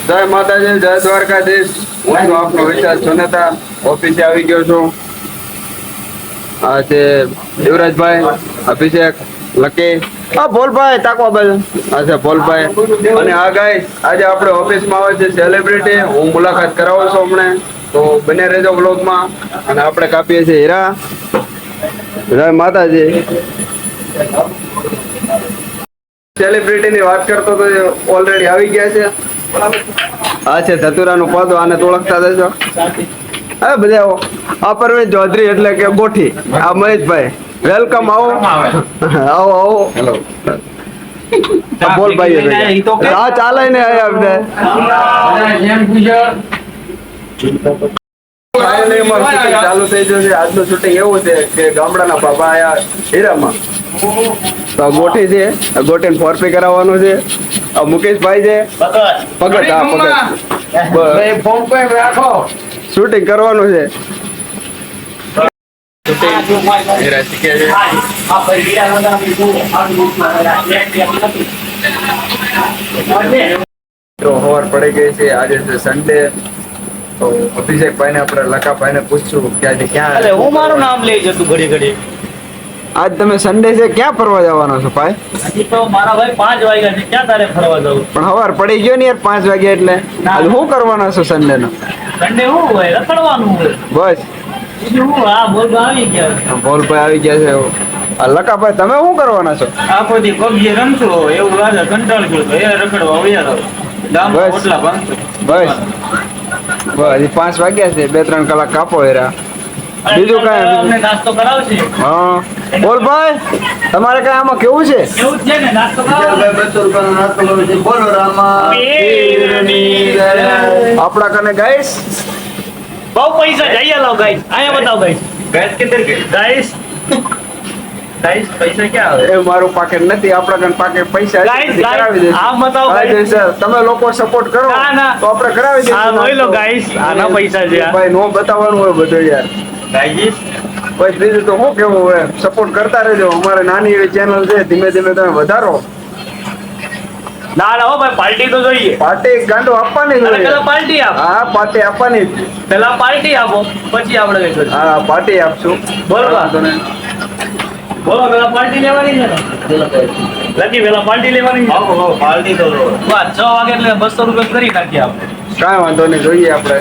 જય માતાજી, જય દ્વારકાધીશ. હું છું આપનો વિશાલ સોનેતા. ઓફિસે આવી ગયો છું. આ છે દેવરાજભાઈ, અભિષેક, લકી, ભોલભાઈ તાકવા બાજુ. આ છે ભોલભાઈ. અને આ ગાઈસ, આજે આપણે ઓફિસમાં આવે છે સેલિબ્રિટી. હું મુલાકાત કરાવું છું હમણાં, તો બને રહેજો બ્લોગમાં. અને આપણે કાપીએ છીએ હીરા. જય માતાજી. સેલિબ્રિટી ની વાત કરતો તો ઓલરેડી આવી ગયા છે. આ છે ધતુરાનું પદ, આને તો ઓળખતા જશો. હા બધા આવો. આ પરવેશ ચૌધરી એટલે કે ગોઠી. આ મહેશભાઈ, વેલકમ. આવો આવો આવો. હેલો. બોલ ભાઈ. હા ચાલે ને ચાલુ થઈ જશે. આજનું શૂટિંગ એવું છે કે ગામડાના બાબા આયા હીરામાં. તો ગોઠી છે, ગોઠી ને ફોરપી કરાવવાનું છે. મુકેશભાઈ છે, ભગત. હા ભગત. શૂટિંગ કરવાનું છે. તો હવાર પડી ગઈ છે. આજે છે સન્ડે. તો અભિષેકભાઈ ને આપણે લકાભાઈ ને પૂછશું કે આજે ક્યાં. હું મારું નામ લઈ જતું ઘડી ઘડી. આજ તમે સન્ડે છે, ક્યાં ફરવા જવાનો છો ભાઈ? હજી તો મારા ભાઈ 5 વાગ્યા છે, ક્યાં તારે ફરવા જવું? પણ હવાર પડી ગયો ને યાર 5 વાગ્યા એટલે. આજે શું કરવાનો છો સન્ડે નો? સન્ડે શું હોય? રખડવાનું હોય બસ. બીજું શું? હા બોલભાઈ આવી ગયા. બોલભાઈ આવી ગયા છે. લકાભાઈ તમે શું કરવાના છો? આખો દી પબજી રમશો એવું લાગે, કંટાળ ગયો તો એ રખડવા વયા ગામમાં ઓટલા ભાંગતો. બસ બસ. હજી 5 વાગ્યા છે, 2-3 કલાક કાપો હેરા. બીજું કઈ નાસ્તો કરાવશે? હા બોલભાઈ, તમારે કઈ આમાં કેવું છે? કેવું છે ને નાસ્તો કરાવશે? 200 રૂપિયાનો નાસ્તો કરું છું. બોલો રામા. આપણા કને ગાઈસ બહુ પૈસા જઈએ લો ગાઈસ. અહીંયા બતાવો ગાઈસ. ગાઈસ કિધર ગઈ? ગાઈસ ગાઈસ પૈસા ક્યાં આવે? એ મારું પાકેટ નથી. આપણા કને પાકેટ પૈસા કરાવી દે. આ બતાવો ગાઈસ. તમે લોકો સપોર્ટ કરો તો આપણે કરાવી દઈશું. આ જોઈ લો ગાઈસ, આના પૈસા છે. ભાઈ નો બતાવવાનું હોય બધું યાર. ગાઈસ ભાઈ બીજું તો શું કેવું હોય, સપોર્ટ કરતા રહેજો. અમારે નાની એવી ચેનલ છે, ધીમે ધીમે તમે વધારો. ના ના હો ભાઈ, પાર્ટી તો જોઈએ. પાર્ટી ગાંડો આપવાની જ હોય. પેલા પાર્ટી આપ. હા પાર્ટી આપવાની જ. પેલા પાર્ટી આપો, પછી આપણે કઈ કરીશું. હા પાર્ટી આપશું. બોલો બોલો, પેલા પાર્ટી લેવાની છે ને? લકી પેલા પાર્ટી લેવાની છે. હા પાર્ટી તો 6 વાગે એટલે 200 રૂપિયા કરી નાખીએ આપણે. કાંઈ વાંધો નહીં, જોઈએ આપણે.